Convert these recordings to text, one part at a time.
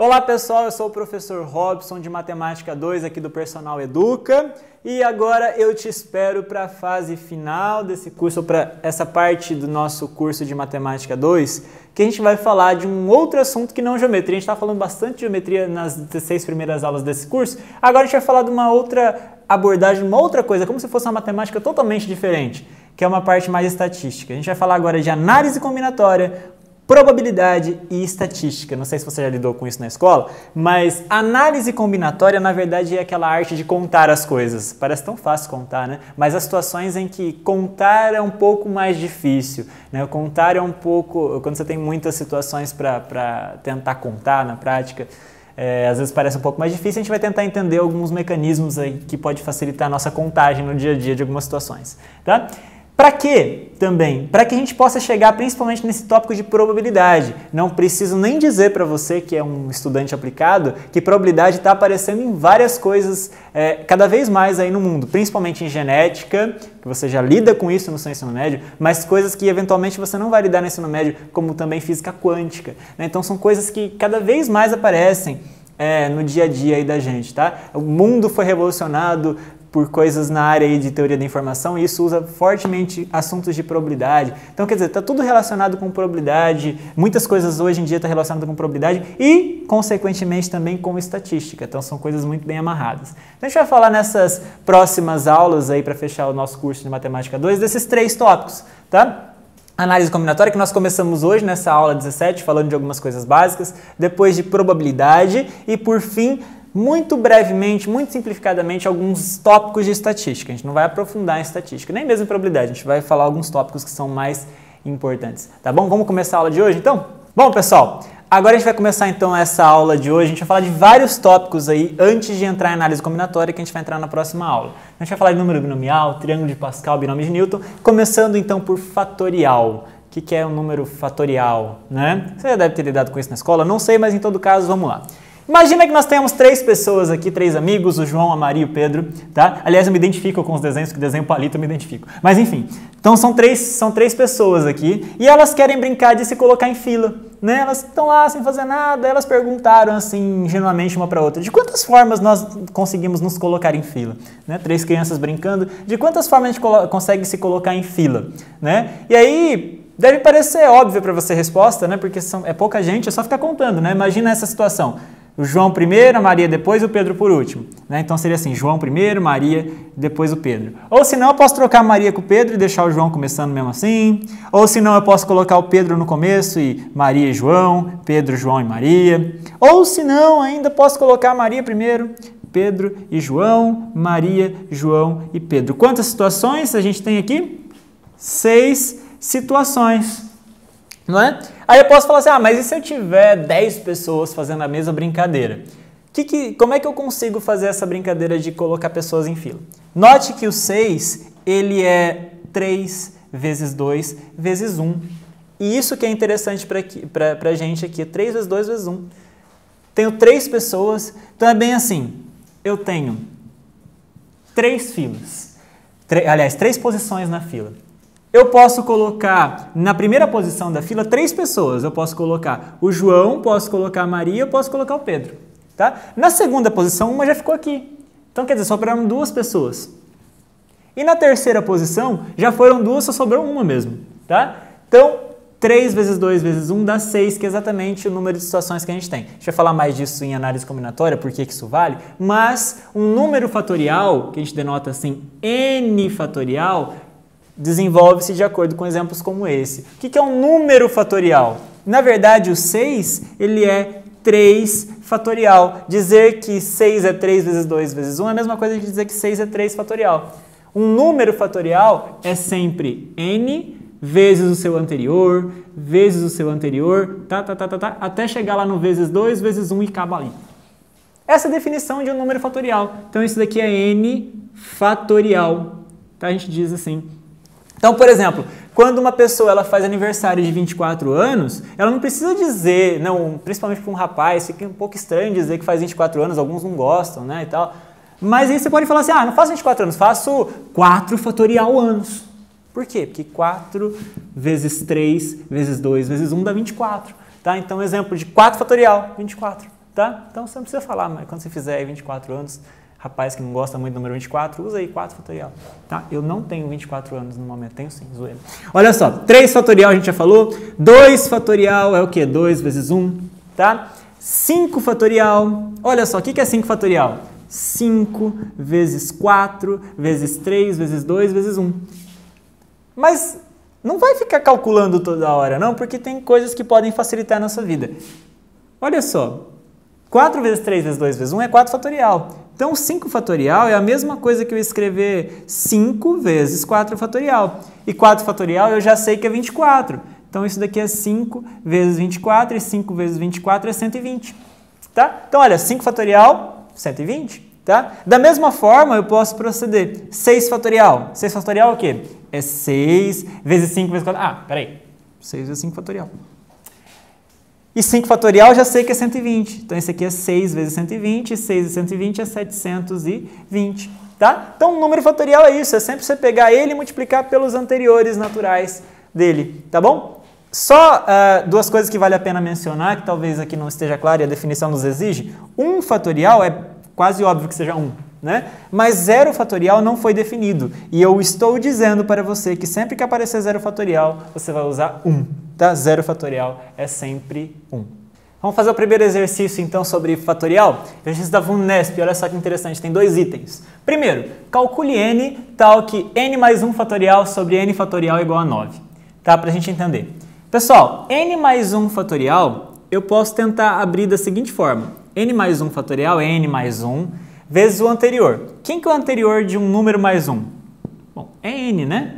Olá pessoal, eu sou o professor Robson de Matemática 2 aqui do Personal Educa e agora eu te espero para a fase final desse curso, para essa parte do nosso curso de Matemática 2, que a gente vai falar de um outro assunto que não geometria. A gente está falando bastante de geometria nas 16 primeiras aulas desse curso, agora a gente vai falar de uma outra abordagem, uma outra coisa, como se fosse uma matemática totalmente diferente, que é uma parte mais estatística. A gente vai falar agora de análise combinatória, probabilidade e estatística. Não sei se você já lidou com isso na escola, mas análise combinatória, na verdade, é aquela arte de contar as coisas. Parece tão fácil contar, né? Mas as situações em que contar é um pouco mais difícil, né? Contar é um pouco... Quando você tem muitas situações para tentar contar na prática, às vezes parece um pouco mais difícil. A gente vai tentar entender alguns mecanismos aí que pode facilitar a nossa contagem no dia a dia de algumas situações, tá? Para quê também? Para que a gente possa chegar principalmente nesse tópico de probabilidade. Não preciso nem dizer para você que é um estudante aplicado que probabilidade está aparecendo em várias coisas cada vez mais aí no mundo, principalmente em genética, que você já lida com isso no seu ensino médio, mas coisas que eventualmente você não vai lidar no ensino médio, como também física quântica, né? Então são coisas que cada vez mais aparecem no dia a dia aí da gente, tá? O mundo foi revolucionado por coisas na área aí de teoria da informação e isso usa fortemente assuntos de probabilidade. Então, quer dizer, está tudo relacionado com probabilidade, muitas coisas hoje em dia estão relacionadas com probabilidade e, consequentemente, também com estatística. Então, são coisas muito bem amarradas. Então, a gente vai falar nessas próximas aulas aí para fechar o nosso curso de Matemática 2 desses três tópicos, tá? Análise combinatória, que nós começamos hoje nessa aula 17, falando de algumas coisas básicas, depois de probabilidade e, por fim, muito brevemente, muito simplificadamente, alguns tópicos de estatística. A gente não vai aprofundar em estatística, nem mesmo em probabilidade. A gente vai falar alguns tópicos que são mais importantes. Tá bom? Vamos começar a aula de hoje, então? Bom, pessoal, agora a gente vai começar, então, essa aula de hoje. A gente vai falar de vários tópicos aí, antes de entrar em análise combinatória, que a gente vai entrar na próxima aula. A gente vai falar de número binomial, triângulo de Pascal, binômio de Newton, começando, então, por fatorial. O que é um número fatorial, né? Você já deve ter lidado com isso na escola, não sei, mas em todo caso, vamos lá. Imagina que nós temos três pessoas aqui, três amigos, o João, a Maria e o Pedro, tá? Aliás, eu me identifico com os desenhos, que desenho palito eu me identifico. Mas enfim, então são três pessoas aqui e elas querem brincar de se colocar em fila, né? Elas estão lá sem fazer nada, elas perguntaram assim, ingenuamente uma para outra, de quantas formas nós conseguimos nos colocar em fila, né? Três crianças brincando, de quantas formas a gente consegue se colocar em fila, né? E aí... deve parecer óbvio para você a resposta, né? Porque é pouca gente, é só ficar contando, né? Imagina essa situação. O João primeiro, a Maria depois e o Pedro por último, né? Então seria assim, João primeiro, Maria, depois o Pedro. Ou senão eu posso trocar a Maria com o Pedro e deixar o João começando mesmo assim. Ou senão eu posso colocar o Pedro no começo e Maria e João, Pedro, João e Maria. Ou senão ainda posso colocar a Maria primeiro, Pedro e João, Maria, João e Pedro. Quantas situações a gente tem aqui? 6 situações, não é? Aí eu posso falar assim, mas e se eu tiver 10 pessoas fazendo a mesma brincadeira? Como é que eu consigo fazer essa brincadeira de colocar pessoas em fila? Note que o 6, ele é 3 vezes 2 vezes 1. E isso que é interessante para a gente aqui, 3 vezes 2 vezes 1. Tenho 3 pessoas, então é bem assim, eu tenho 3 filas, aliás, 3 posições na fila. Eu posso colocar na primeira posição da fila 3 pessoas. Eu posso colocar o João, posso colocar a Maria, eu posso colocar o Pedro. Tá? Na segunda posição, uma já ficou aqui. Então, quer dizer, sobraram 2 pessoas. E na terceira posição, já foram 2, só sobrou uma mesmo. Tá? Então, 3 vezes 2 vezes 1 dá 6, que é exatamente o número de situações que a gente tem. A gente vai falar mais disso em análise combinatória, por que isso vale. Mas um número fatorial, que a gente denota assim, n fatorial, desenvolve-se de acordo com exemplos como esse. O que é um número fatorial? Na verdade, o 6, ele é 3 fatorial. Dizer que 6 é 3 vezes 2 vezes 1 é a mesma coisa que dizer que 6 é 3 fatorial. Um número fatorial é sempre n vezes o seu anterior, vezes o seu anterior, até chegar lá no vezes 2 vezes 1 e acaba ali. Essa é a definição de um número fatorial. Então, isso daqui é n fatorial. Tá? A gente diz assim. Então, por exemplo, quando uma pessoa ela faz aniversário de 24 anos, ela não precisa dizer, não, principalmente para um rapaz, fica um pouco estranho dizer que faz 24 anos, alguns não gostam, né, e tal. Mas aí você pode falar assim, não faço 24 anos, faço 4 fatorial anos. Por quê? Porque 4 vezes 3 vezes 2 vezes 1 dá 24. Tá? Então, exemplo de 4 fatorial, 24. tá? Então você não precisa falar, mas quando você fizer 24 anos, rapaz que não gosta muito do número 24, usa aí 4 fatorial, tá? Eu não tenho 24 anos no momento, tenho sim, zoeira. Olha só, 3 fatorial a gente já falou, 2 fatorial é o quê? 2 vezes 1, tá? 5 fatorial, olha só, o que é 5 fatorial? 5 vezes 4 vezes 3 vezes 2 vezes 1. Mas não vai ficar calculando toda hora, não, porque tem coisas que podem facilitar a nossa vida. Olha só, 4 vezes 3 vezes 2 vezes 1 é 4 fatorial. Então, 5 fatorial é a mesma coisa que eu escrever 5 vezes 4 fatorial. E 4 fatorial eu já sei que é 24. Então, isso daqui é 5 vezes 24 e 5 vezes 24 é 120. Tá? Então, olha, 5 fatorial, 120. Tá? Da mesma forma, eu posso proceder. 6 fatorial. 6 fatorial é o quê? É 6 vezes 5 vezes 4. Ah, peraí. 6 vezes 5 fatorial. E 5 fatorial já sei que é 120. Então, esse aqui é 6 vezes 120, e 6 vezes 120 é 720, tá? Então, o número fatorial é isso, é sempre você pegar ele e multiplicar pelos anteriores naturais dele, tá bom? Só duas coisas que vale a pena mencionar, que talvez aqui não esteja claro e a definição nos exige. 1 fatorial é quase óbvio que seja 1, né? Mas 0 fatorial não foi definido. E eu estou dizendo para você que sempre que aparecer 0 fatorial, você vai usar 1. Tá? 0 fatorial é sempre 1. Vamos fazer o primeiro exercício, então, sobre fatorial? Exercício da VUNESP, olha só que interessante, tem 2 itens. Primeiro, calcule n tal que n mais 1 fatorial sobre n fatorial igual a 9. Tá? Para a gente entender. Pessoal, n mais 1 fatorial, eu posso tentar abrir da seguinte forma. n mais 1 fatorial é n mais 1 vezes o anterior. Quem que é o anterior de um número mais 1? Bom, é n, né?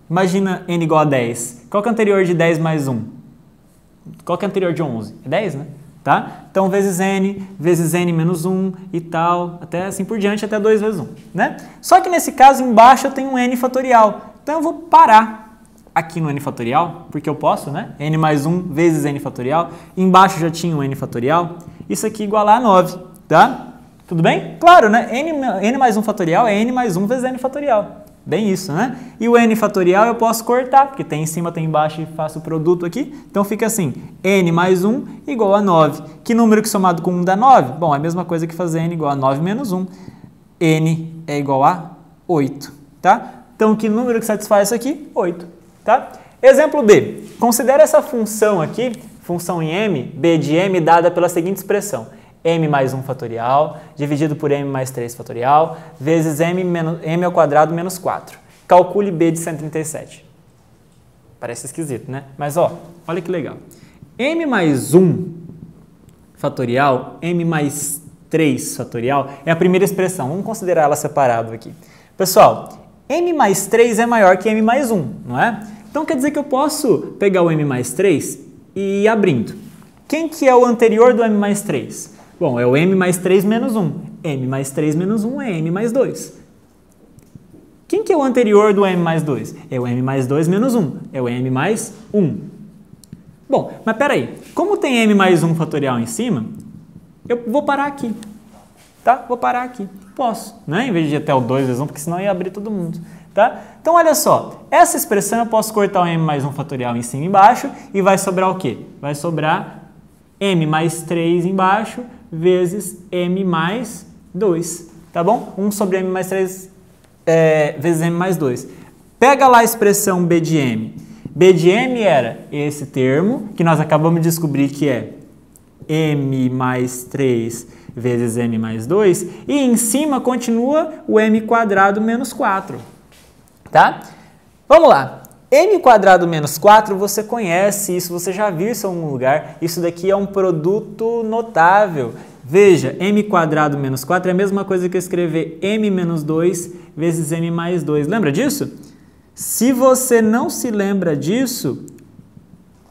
Imagina n igual a 10. Qual que é o anterior de 10 mais 1? Qual que é o anterior de 11? É 10, né? Tá? Então, vezes n menos 1 e tal, até assim por diante, até 2 vezes 1, né? Só que nesse caso, embaixo eu tenho um n fatorial. Então, eu vou parar aqui no n fatorial, porque eu posso, né? n mais 1 vezes n fatorial. Embaixo já tinha um n fatorial. Isso aqui igualar a 9, tá? Tudo bem? Claro, né? n mais 1 fatorial é n mais 1 vezes n fatorial. Bem isso, né? E o n fatorial eu posso cortar, porque tem em cima, tem embaixo e faço o produto aqui. Então fica assim, n mais 1 igual a 9. Que número que somado com 1 dá 9? Bom, é a mesma coisa que fazer n igual a 9 menos 1. n é igual a 8, tá? Então que número que satisfaz isso aqui? 8, tá? Exemplo B. Considera essa função aqui, função em m, b de m, dada pela seguinte expressão. m mais 1 fatorial, dividido por m mais 3 fatorial, vezes m ao quadrado menos 4. Calcule b de 137. Parece esquisito, né? Mas, ó, olha que legal. m mais 1 fatorial, m mais 3 fatorial, é a primeira expressão. Vamos considerar ela separada aqui. Pessoal, m mais 3 é maior que m mais 1, não é? Então, quer dizer que eu posso pegar o m mais 3 e ir abrindo. Quem que é o anterior do m mais 3? Bom, é o m mais 3 menos 1. m mais 3 menos 1 é m mais 2. Quem que é o anterior do m mais 2? É o m mais 2 menos 1. É o m mais 1. Bom, mas peraí. Como tem m mais 1 fatorial em cima, eu vou parar aqui. Tá? Vou parar aqui. Posso, né? Em vez de ir até o 2 vezes 1, porque senão ia abrir todo mundo. Tá? Então, olha só. Essa expressão eu posso cortar o m mais 1 fatorial em cima e embaixo e vai sobrar o quê? Vai sobrar m mais 3 embaixo vezes m mais 2, tá bom? 1 sobre m mais 3 vezes m mais 2. Pega lá a expressão b de m. b de m era esse termo, que nós acabamos de descobrir que é m mais 3 vezes m mais 2, e em cima continua o m quadrado menos 4, tá? Vamos lá. m quadrado menos 4, você conhece isso, você já viu isso em algum lugar. Isso daqui é um produto notável. Veja, m quadrado menos 4 é a mesma coisa que eu escrever m menos 2 vezes m mais 2. Lembra disso? Se você não se lembra disso,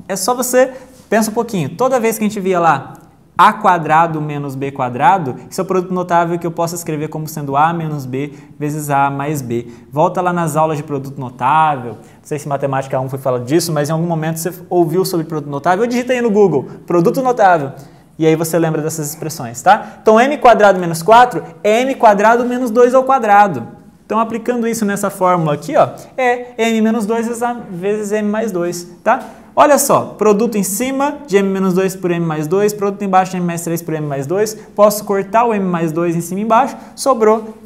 é só você... Pensa um pouquinho. Toda vez que a gente via lá a quadrado menos b quadrado, isso é um produto notável que eu posso escrever como sendo a menos b vezes a mais b. Volta lá nas aulas de produto notável. Não sei se matemática 1 foi falar disso, mas em algum momento você ouviu sobre produto notável. Eu digitei aí no Google, produto notável. E aí você lembra dessas expressões, tá? Então, m quadrado menos 4 é m quadrado menos 2 ao quadrado. Então, aplicando isso nessa fórmula aqui, ó, é m menos 2 vezes m mais 2, tá? Olha só, produto em cima de m menos 2 por m mais 2, produto embaixo de m mais 3 por m mais 2, posso cortar o m mais 2 em cima e embaixo, sobrou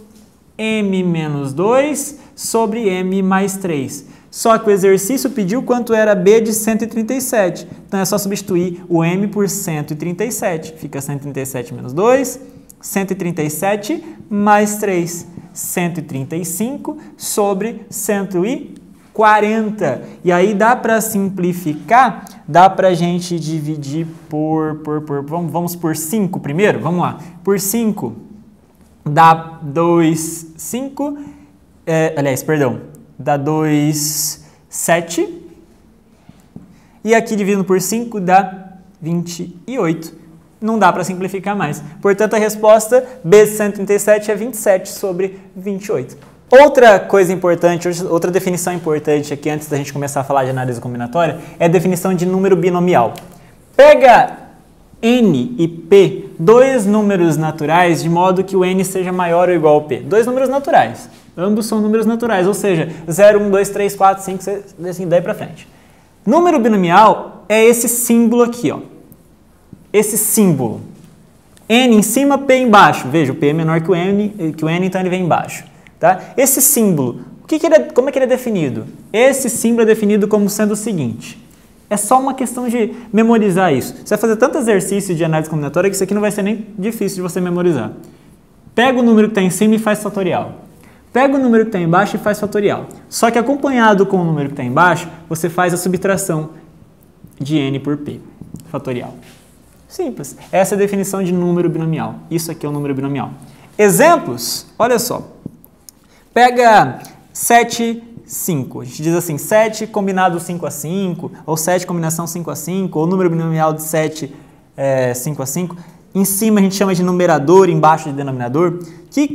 m menos 2 sobre m mais 3. Só que o exercício pediu quanto era b de 137. Então é só substituir o m por 137. Fica 137 menos 2, 137 mais 3. 135 sobre 140. E aí dá para simplificar, dá para a gente dividir vamos por 5 primeiro? Vamos lá. Por 5 dá 2, 5, dá 2, 7. E aqui dividindo por 5 dá 28. Não dá para simplificar mais. Portanto, a resposta B de 137 é 27 sobre 28. Outra coisa importante, outra definição importante aqui antes da gente começar a falar de análise combinatória é a definição de número binomial. Pega N e P, dois números naturais, de modo que o N seja maior ou igual ao P. Dois números naturais. Ambos são números naturais, ou seja, 0, 1, 2, 3, 4, 5, 6, assim, daí para frente. Número binomial é esse símbolo aqui, ó. Esse símbolo. N em cima, P embaixo. Veja, o P é menor que o N, então ele vem embaixo. Tá? Esse símbolo, como é que ele é definido? Esse símbolo é definido como sendo o seguinte. É só uma questão de memorizar isso. Você vai fazer tanto exercício de análise combinatória que isso aqui não vai ser nem difícil de você memorizar. Pega o número que está em cima e faz fatorial. Pega o número que está embaixo e faz fatorial. Só que acompanhado com o número que está embaixo, você faz a subtração de N por P. Fatorial. Simples. Essa é a definição de número binomial. Isso aqui é um número binomial. Exemplos? Olha só. Pega 7, 5. A gente diz assim, 7 combinado 5 a 5, ou 7 combinação 5 a 5, ou número binomial de 7, 5 a 5. Em cima a gente chama de numerador, embaixo de denominador.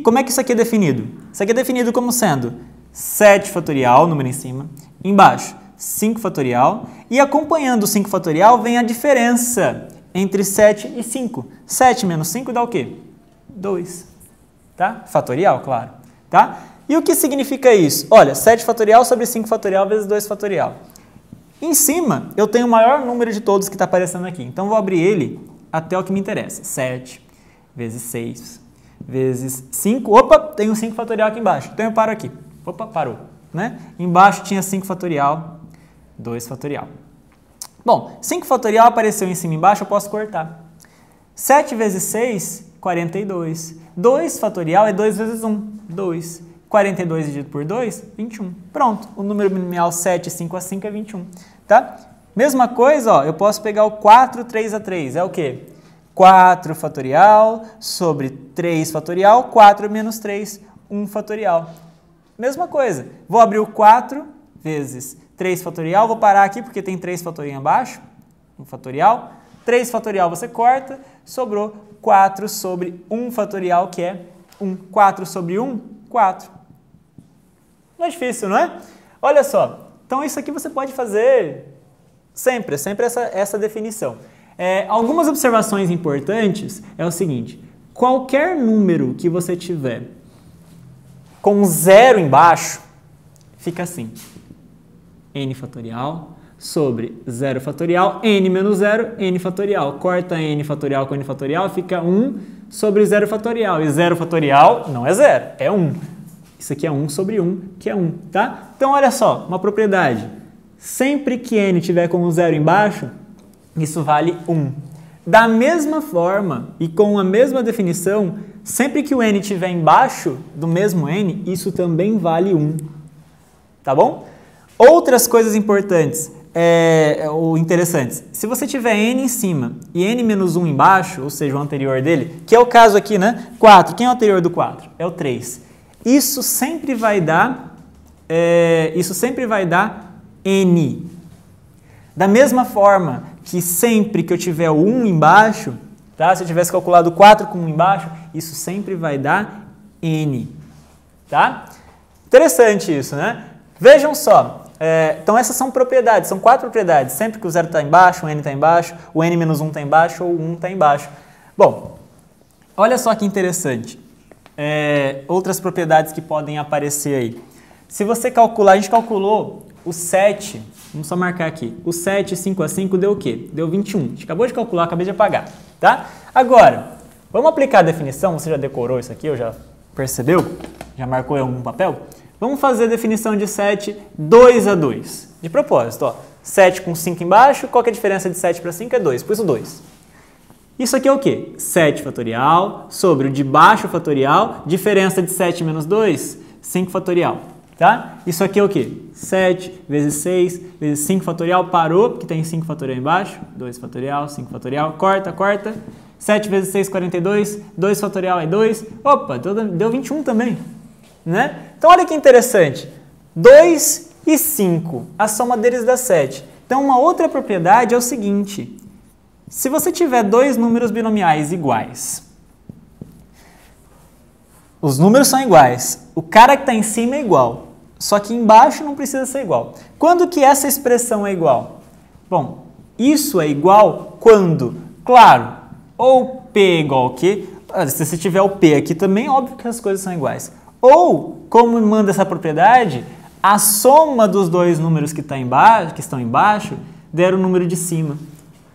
Como é que isso aqui é definido? Isso aqui é definido como sendo 7 fatorial, número em cima, embaixo 5 fatorial, e acompanhando o 5 fatorial vem a diferença entre 7 e 5. 7 menos 5 dá o quê? 2. Tá? Fatorial, claro. Tá? E o que significa isso? Olha, 7 fatorial sobre 5 fatorial vezes 2 fatorial. Em cima, eu tenho o maior número de todos que está aparecendo aqui. Então, vou abrir ele até o que me interessa. 7 vezes 6 vezes 5. Opa, tem um 5 fatorial aqui embaixo. Então, eu paro aqui. Opa, parou. Né? Embaixo tinha 5 fatorial, 2 fatorial. Bom, 5 fatorial apareceu em cima e embaixo, eu posso cortar. 7 vezes 6, 42. 2 fatorial é 2 vezes 1, 2. 42 dividido por 2, 21. Pronto, o número binomial 7, 5 a 5 é 21. Tá? Mesma coisa, ó, eu posso pegar o 4, 3 a 3. É o quê? 4 fatorial sobre 3 fatorial, 4 menos 3, 1 fatorial. Mesma coisa. Vou abrir o 4 vezes 3 fatorial, vou parar aqui porque tem 3 fatorial embaixo, 1 fatorial. 3 fatorial você corta, sobrou 4 sobre 1 fatorial, que é 1. 4 sobre 1, 4. Não é difícil, não é? Olha só, então isso aqui você pode fazer sempre essa definição. Algumas observações importantes é o seguinte, qualquer número que você tiver com 0 embaixo, fica assim. N fatorial sobre 0 fatorial, n menos 0, n fatorial. Corta n fatorial com n fatorial, fica 1 sobre 0 fatorial. E 0 fatorial não é 0, é 1. Isso aqui é 1 sobre 1, que é 1, tá? Então, olha só, uma propriedade. Sempre que n tiver com um 0 embaixo, isso vale 1. Da mesma forma e com a mesma definição, sempre que o n estiver embaixo do mesmo n, isso também vale 1. Tá bom? Outras coisas importantes ou interessantes. Se você tiver n em cima e n menos 1 embaixo, ou seja, o anterior dele, que é o caso aqui, né? 4. Quem é o anterior do 4? É o 3. Isso sempre vai dar n. Da mesma forma que sempre que eu tiver o 1 embaixo, tá? Se eu tivesse calculado 4 com 1 embaixo, isso sempre vai dar n. Tá? Interessante isso, né? Vejam só. Então essas são propriedades, são 4 propriedades. Sempre que o 0 está embaixo, o n está embaixo, o n menos 1 está embaixo ou o 1 está embaixo. Bom, olha só que interessante. Outras propriedades que podem aparecer aí. Se você calcular, a gente calculou o 7 Vamos só marcar aqui. O 7, 5 a 5 deu o quê? Deu 21. A gente acabou de calcular, acabei de apagar, tá? Agora, vamos aplicar a definição. Você já decorou isso aqui, ou já percebeu? Já marcou em algum papel? Vamos fazer a definição de 7, 2 a 2. De propósito, ó. 7 com 5 embaixo, qual que é a diferença de 7 para 5? É 2, pus o 2. Isso aqui é o quê? 7 fatorial sobre o de baixo fatorial, diferença de 7 menos 2, 5 fatorial. Tá? Isso aqui é o quê? 7 vezes 6 vezes 5 fatorial, parou, porque tem 5 fatorial embaixo, 2 fatorial, 5 fatorial, corta, corta. 7 vezes 6, 42, 2 fatorial é 2, opa, deu 21 também, né? Então olha que interessante, 2 e 5, a soma deles dá 7. Então uma outra propriedade é o seguinte, se você tiver dois números binomiais iguais, os números são iguais, o cara que está em cima é igual, só que embaixo não precisa ser igual. Quando que essa expressão é igual? Bom, isso é igual quando, claro, ou P é igual ao quê? Se você tiver o P aqui também, óbvio que as coisas são iguais. Ou, como manda essa propriedade, a soma dos dois números que estão embaixo der o número de cima.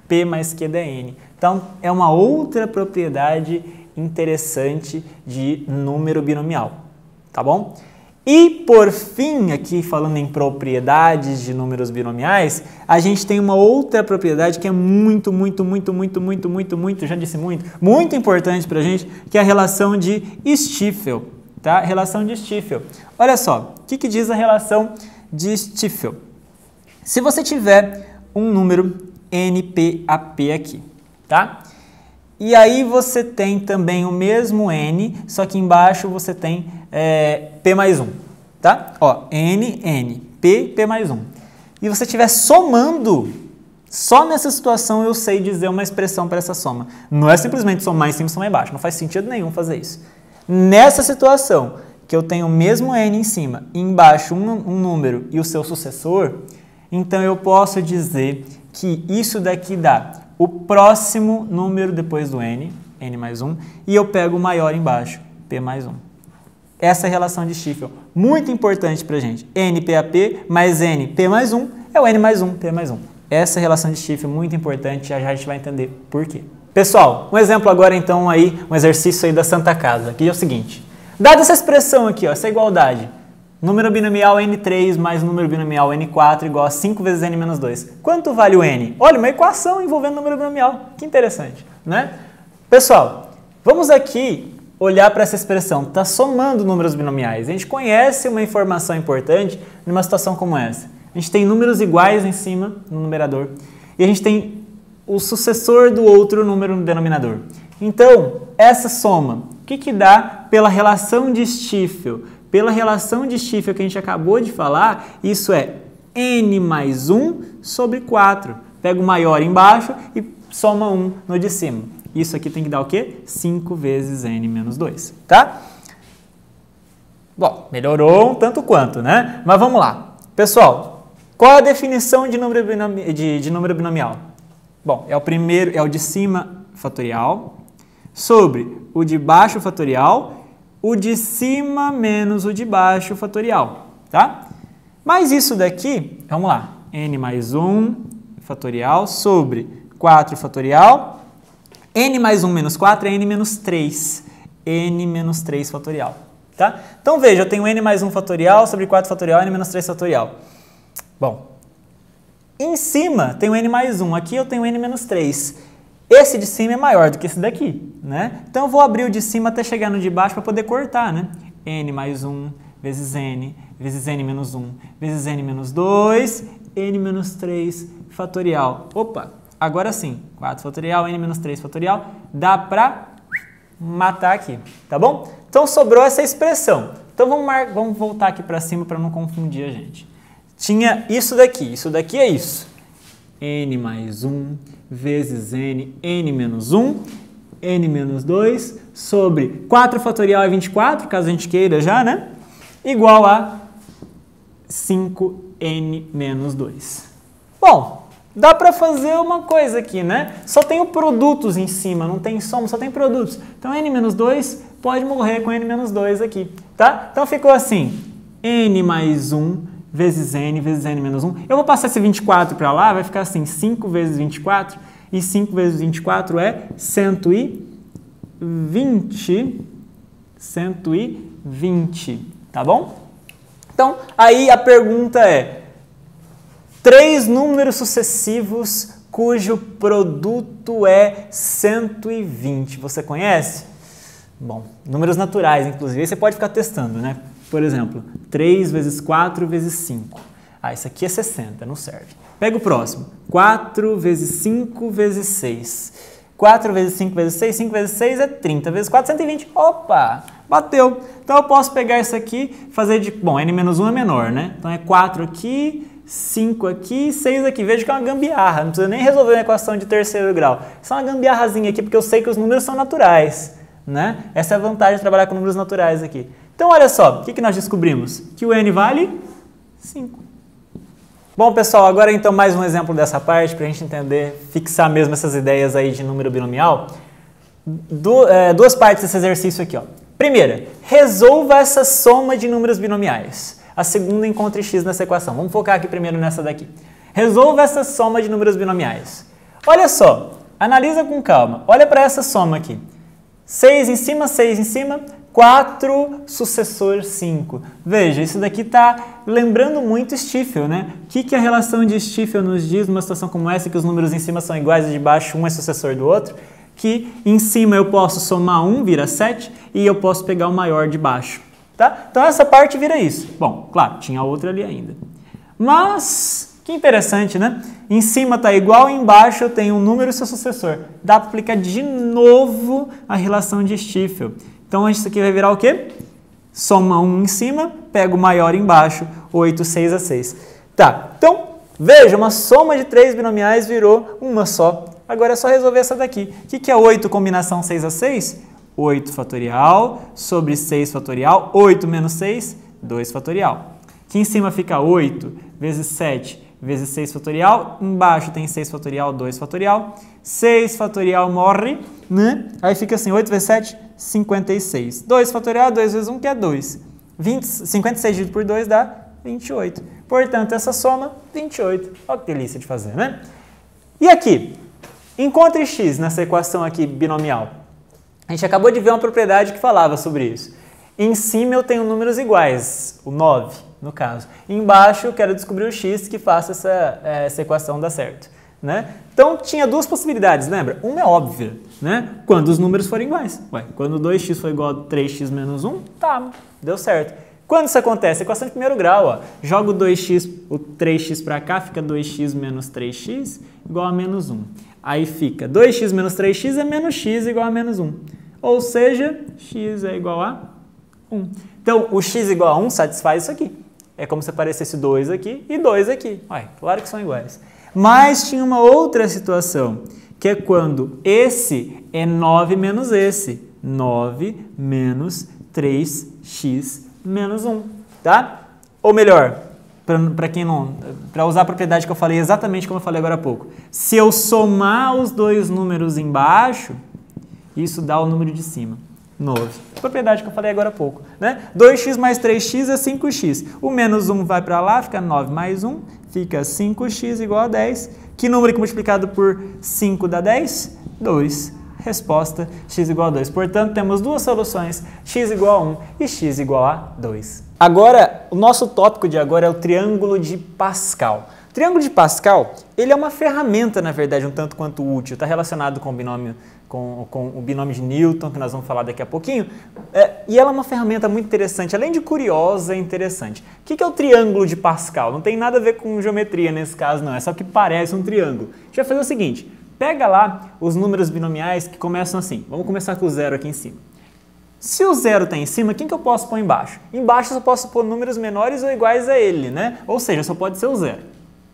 P mais Q dá N. Então, é uma outra propriedade interessante de número binomial, tá bom? E, por fim, aqui falando em propriedades de números binomiais, a gente tem uma outra propriedade que é muito, já disse muito importante para a gente, que é a relação de Stiefel, tá? Relação de Stiefel. Olha só, o que diz a relação de Stiefel? Se você tiver um número NPAP aqui, tá? E aí você tem também o mesmo N, só que embaixo você tem P mais 1, tá? Ó, N, N, P mais 1. E você estiver somando, só nessa situação eu sei dizer uma expressão para essa soma. Não é simplesmente somar em cima e somar embaixo, não faz sentido nenhum fazer isso. Nessa situação, que eu tenho o mesmo N em cima e embaixo um número e o seu sucessor, então eu posso dizer que isso daqui dá o próximo número depois do N, N mais 1, e eu pego o maior embaixo, P mais 1. Essa é a relação de Stiefel, muito importante para a gente. NPAP mais N, P mais 1, é o N mais 1, P mais 1. Essa relação de Stiefel é muito importante, já a gente vai entender por quê. Pessoal, um exemplo agora então aí, um exercício aí da Santa Casa, que é o seguinte. Dada essa expressão aqui, ó, essa igualdade, número binomial N3 mais número binomial N4 igual a 5 vezes N menos 2. Quanto vale o N? Olha, uma equação envolvendo número binomial. Que interessante, né? Pessoal, vamos aqui olhar para essa expressão. Está somando números binomiais. A gente conhece uma informação importante numa situação como essa. A gente tem números iguais em cima no numerador e a gente tem o sucessor do outro número no denominador. Então, essa soma, o que dá pela relação de Stiefel? Pela relação de Stiefel que a gente acabou de falar, isso é N mais 1 sobre 4. Pega o maior embaixo e soma 1 no de cima. Isso aqui tem que dar o quê? 5 vezes N menos 2, tá? Bom, melhorou um tanto quanto, né? Mas vamos lá. Pessoal, qual é a definição de número binomial? Bom, é o primeiro, é o de cima fatorial sobre o de baixo fatorial, o de cima menos o de baixo fatorial, tá? Mas isso daqui, vamos lá, N mais 1 fatorial sobre 4 fatorial, N mais 1 menos 4 é N menos 3, N menos 3 fatorial, tá? Então veja, eu tenho N mais 1 fatorial sobre 4 fatorial, N menos 3 fatorial. Bom, em cima tem o N mais 1, aqui eu tenho N menos 3. Esse de cima é maior do que esse daqui, né? Então eu vou abrir o de cima até chegar no de baixo para poder cortar, né? N mais 1 vezes N menos 1 vezes N menos 2, N menos 3 fatorial. Opa, agora sim, 4 fatorial, N menos 3 fatorial, dá para matar aqui, tá bom? Então sobrou essa expressão. Então vamos voltar aqui para cima para não confundir a gente. Tinha isso daqui é isso. N mais 1 vezes N menos 1, N menos 2, sobre 4 fatorial é 24, caso a gente queira já, né? Igual a 5N menos 2. Bom, dá para fazer uma coisa aqui, né? Só tenho produtos em cima, não tem soma, só tem produtos. Então, N menos 2 pode morrer com N menos 2 aqui, tá? Então, ficou assim, N mais 1 vezes n menos 1. Eu vou passar esse 24 para lá, vai ficar assim, 5 vezes 24, e 5 vezes 24 é 120, tá bom? Então, aí a pergunta é, 3 números sucessivos cujo produto é 120, você conhece? Bom, números naturais, inclusive, aí você pode ficar testando, né? Por exemplo, 3 vezes 4 vezes 5. Ah, isso aqui é 60, não serve. Pega o próximo. 4 vezes 5 vezes 6. 4 vezes 5 vezes 6, 5 vezes 6 é 30, vezes 4, 120. Opa, bateu. Então eu posso pegar isso aqui, fazer de... Bom, n-1 é menor, né? Então é 4 aqui, 5 aqui, 6 aqui. Veja que é uma gambiarra, não precisa nem resolver uma equação de terceiro grau. Isso é uma gambiarrazinha aqui, porque eu sei que os números são naturais, né? Essa é a vantagem de trabalhar com números naturais aqui. Então, olha só, o que nós descobrimos? Que o n vale 5. Bom, pessoal, agora então mais um exemplo dessa parte, para a gente entender, fixar mesmo essas ideias aí de número binomial. Duas partes desse exercício aqui, ó. Primeira, resolva essa soma de números binomiais. A segunda, encontre x nessa equação. Vamos focar aqui primeiro nessa daqui. Resolva essa soma de números binomiais. Olha só, analisa com calma. Olha para essa soma aqui. 6 em cima, 4 sucessor 5. Veja, isso daqui está lembrando muito Stiefel, né? O que a relação de Stiefel nos diz numa situação como essa, que os números em cima são iguais e de baixo um é sucessor do outro? Que em cima eu posso somar 1, vira 7, e eu posso pegar o maior de baixo. Tá? Então essa parte vira isso. Bom, claro, tinha outra ali ainda. Mas, que interessante, né? Em cima está igual, embaixo eu tenho um número e seu sucessor. Dá para aplicar de novo a relação de Stiefel. Então isso aqui vai virar o quê? Soma 1 em cima, pega o maior embaixo, 8, 6 a 6. Tá, então veja, uma soma de 3 binomiais virou uma só. Agora é só resolver essa daqui. O que é 8 combinação 6 a 6? 8 fatorial sobre 6 fatorial, 8 menos 6, 2 fatorial. Aqui em cima fica 8 vezes 7 vezes 6 fatorial, embaixo tem 6 fatorial, 2 fatorial, 6 fatorial morre, né? Aí fica assim, 8 vezes 7, 56. 2 fatorial, 2 vezes 1, que é 2. 56 dividido por 2 dá 28. Portanto, essa soma, 28. Olha que delícia de fazer, né? E aqui, encontre x nessa equação aqui binomial. A gente acabou de ver uma propriedade que falava sobre isso. Em cima eu tenho números iguais, o 9, no caso. Embaixo eu quero descobrir o x que faça essa equação dar certo, né? Então tinha duas possibilidades, lembra? Uma é óbvia, né? Quando os números forem iguais. Ué, quando 2x for igual a 3x menos 1, tá, deu certo. Quando isso acontece? Equação de primeiro grau, ó. Joga o 2x, o 3x para cá, fica 2x menos 3x igual a menos 1. Aí fica 2x menos 3x é menos x igual a menos 1. Ou seja, x é igual a 1. Então, o x igual a 1 satisfaz isso aqui. É como se aparecesse 2 aqui e 2 aqui. Ué, claro que são iguais. Mas tinha uma outra situação, que é quando esse é 9 menos esse. 9 menos 3x menos 1, tá? Ou melhor, para usar a propriedade que eu falei exatamente como eu falei agora há pouco. Se eu somar os dois números embaixo, isso dá o número de cima, 9. Propriedade que eu falei agora há pouco, né? 2x mais 3x é 5x. O menos 1 vai para lá, fica 9 mais 1, fica 5x igual a 10. Que número que multiplicado por 5 dá 10? 2. Resposta, x igual a 2. Portanto, temos duas soluções, x igual a 1 e x igual a 2. Agora, o nosso tópico de agora é o triângulo de Pascal. O triângulo de Pascal, ele é uma ferramenta, na verdade, um tanto quanto útil. Está relacionado com o binômio de Newton, que nós vamos falar daqui a pouquinho. E ela é uma ferramenta muito interessante, além de curiosa, é interessante. O que é o triângulo de Pascal? Não tem nada a ver com geometria nesse caso, não. É só que parece um triângulo. A gente vai fazer o seguinte. Pega lá os números binomiais que começam assim. Vamos começar com o zero aqui em cima. Se o zero está em cima, quem que eu posso pôr embaixo? Embaixo eu só posso pôr números menores ou iguais a ele, né? Ou seja, só pode ser o zero,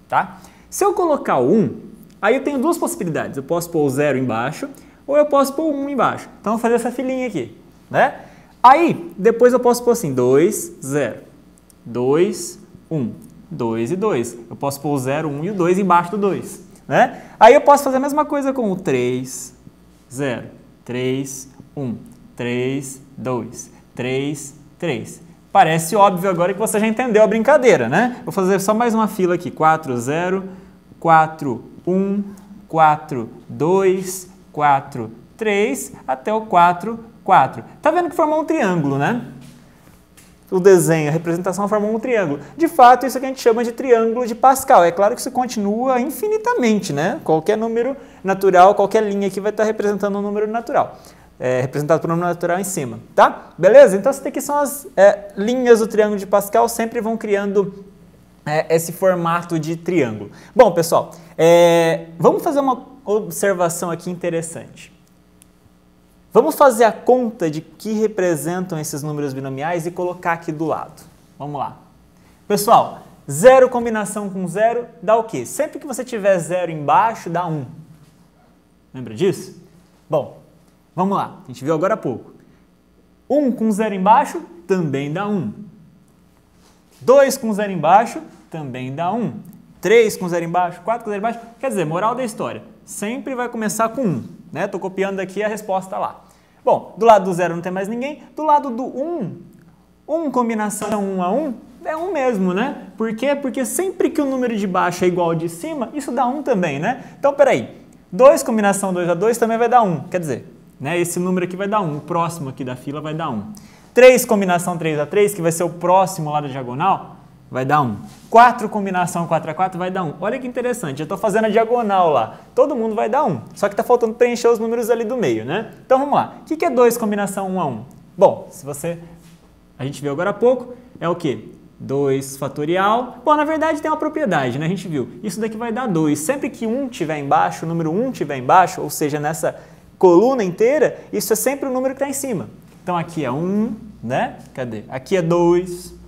tá? Se eu colocar o 1, aí eu tenho duas possibilidades. Eu posso pôr o zero embaixo ou eu posso pôr o 1 embaixo. Então, eu vou fazer essa filinha aqui, né? Aí, depois eu posso pôr assim, 2, 0, 2, 1, 2 e 2. Eu posso pôr o 0, 1 e o 2 embaixo do 2. Né? Aí eu posso fazer a mesma coisa com o 3, 0, 3, 1, 3, 2, 3, 3, Parece óbvio agora que você já entendeu a brincadeira, né? Vou fazer só mais uma fila aqui. 4, 0, 4, 1, 4, 2, 4, 3, até o 4, 4. Tá vendo que formou um triângulo, né? O desenho, a representação formou um triângulo. De fato, isso que a gente chama de triângulo de Pascal. É claro que isso continua infinitamente, né? Qualquer número natural, qualquer linha aqui vai estar representando um número natural. Representado por um número natural em cima, tá? Beleza? Então, isso daqui são as linhas do triângulo de Pascal, sempre vão criando esse formato de triângulo. Bom, pessoal, vamos fazer uma observação aqui interessante. Vamos fazer a conta de que representam esses números binomiais e colocar aqui do lado. Vamos lá. Pessoal, 0 combinação com 0 dá o quê? Sempre que você tiver 0 embaixo, dá 1. Lembra disso? Bom, vamos lá. A gente viu agora há pouco. 1 com 0 embaixo também dá 1. 2 com 0 embaixo também dá 1. 3 com 0 embaixo, 4 com 0 embaixo. Quer dizer, moral da história, sempre vai começar com 1. Né? Estou copiando aqui a resposta lá. Bom, do lado do 0 não tem mais ninguém. Do lado do 1 combinação 1 a 1 é 1 mesmo, né? Por quê? Porque sempre que o número de baixo é igual ao de cima, isso dá 1 também, né? Então, peraí. 2 combinação 2 a 2 também vai dar 1. Quer dizer, né, esse número aqui vai dar 1. O próximo aqui da fila vai dar 1. 3 combinação 3 a 3, que vai ser o próximo lá da diagonal, vai dar 1. 4 combinação 4 a 4 vai dar 1. Olha que interessante, eu estou fazendo a diagonal lá. Todo mundo vai dar 1. Só que está faltando preencher os números ali do meio, né? Então vamos lá. O que é 2 combinação 1 a 1? Bom, a gente viu agora há pouco, é o quê? 2 fatorial. Bom, na verdade tem uma propriedade, né? A gente viu. Isso daqui vai dar 2. Sempre que 1 estiver embaixo, o número 1 estiver embaixo, ou seja, nessa coluna inteira, isso é sempre o número que está em cima. Então aqui é 1, né? Cadê? Aqui é 2.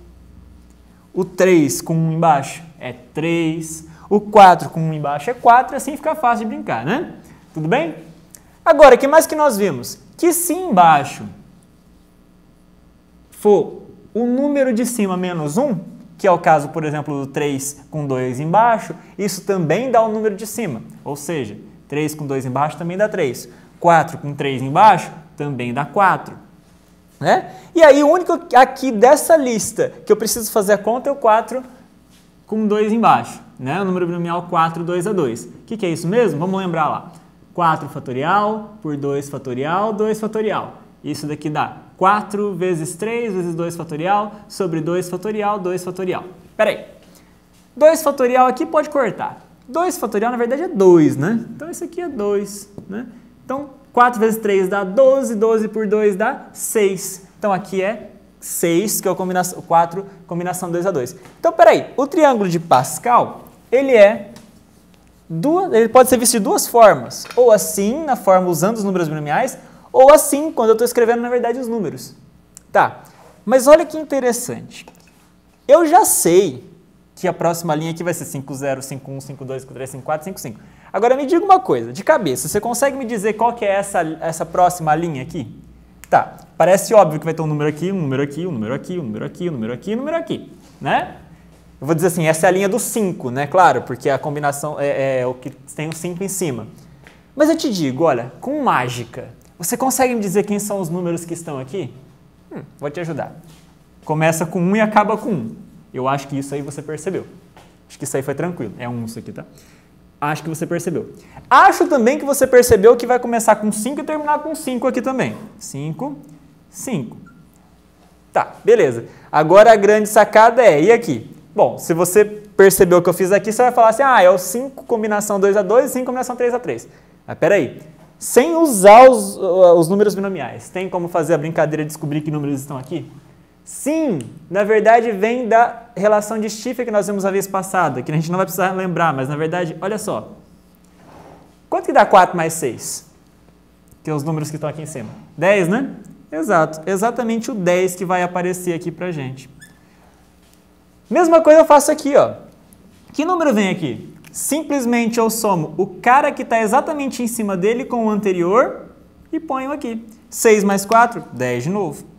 O 3 com 1 embaixo é 3. O 4 com 1 embaixo é 4. Assim fica fácil de brincar, né? Tudo bem? Agora, o que mais que nós vimos? Que se embaixo for o número de cima menos 1, que é o caso, por exemplo, do 3 com 2 embaixo, isso também dá o número de cima. Ou seja, 3 com 2 embaixo também dá 3. 4 com 3 embaixo também dá 4. Né? E aí, o único aqui dessa lista que eu preciso fazer a conta é o 4 com 2 embaixo. Né? O número binomial 4, 2 a 2. O que é isso mesmo? Vamos lembrar lá. 4 fatorial por 2 fatorial, 2 fatorial. Isso daqui dá 4 vezes 3 vezes 2 fatorial sobre 2 fatorial, 2 fatorial. Espera aí. 2 fatorial aqui pode cortar. 2 fatorial, na verdade, é 2, né? Então, isso aqui é 2, né? Então, 4 vezes 3 dá 12, 12 por 2 dá 6. Então, aqui é 6, que é o 4, combinação 2 a 2. Então, peraí, o triângulo de Pascal, ele pode ser visto de duas formas. Ou assim, na forma usando os números binomiais, ou assim, quando eu estou escrevendo, na verdade, os números. Tá, mas olha que interessante. Eu já sei que a próxima linha aqui vai ser 5, 0, 5, 1, 5, 2, 5, 3, 5, 4, 5, 5. Agora me diga uma coisa, de cabeça, você consegue me dizer qual que é essa próxima linha aqui? Tá, parece óbvio que vai ter um número aqui, um número aqui, um número aqui, um número aqui, um número aqui, um número aqui, né? Eu vou dizer assim, essa é a linha do 5, né? Claro, porque a combinação é o que tem o 5 em cima. Mas eu te digo, olha, com mágica, você consegue me dizer quem são os números que estão aqui? Vou te ajudar. Começa com 1 e acaba com 1. Eu acho que isso aí você percebeu. Acho que isso aí foi tranquilo. É 1 isso aqui, tá? Acho que você percebeu. Acho também que você percebeu que vai começar com 5 e terminar com 5 aqui também. 5, 5. Tá, beleza. Agora a grande sacada e aqui? Bom, se você percebeu o que eu fiz aqui, você vai falar assim, é o 5 combinação 2 a 2 e 5 combinação 3 a 3. Mas peraí, sem usar os números binomiais, tem como fazer a brincadeira de descobrir que números estão aqui? Sim, na verdade vem da relação de Stiffer que nós vimos a vez passada, que a gente não vai precisar lembrar, mas na verdade, olha só. Quanto que dá 4 mais 6? Que é os números que estão aqui em cima. 10, né? Exato, exatamente o 10 que vai aparecer aqui pra gente. Mesma coisa eu faço aqui, ó. Que número vem aqui? Simplesmente eu somo o cara que está exatamente em cima dele com o anterior e ponho aqui. 6 mais 4, 10 de novo.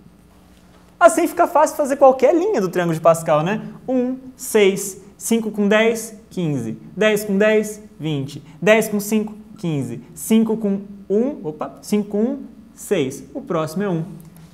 Assim fica fácil fazer qualquer linha do triângulo de Pascal, né? 1, 6, 5 com 10, 15. 10 com 10, 20. 10 com 5, 15. 5 com 1, 5 com 1, 6. O próximo é 1.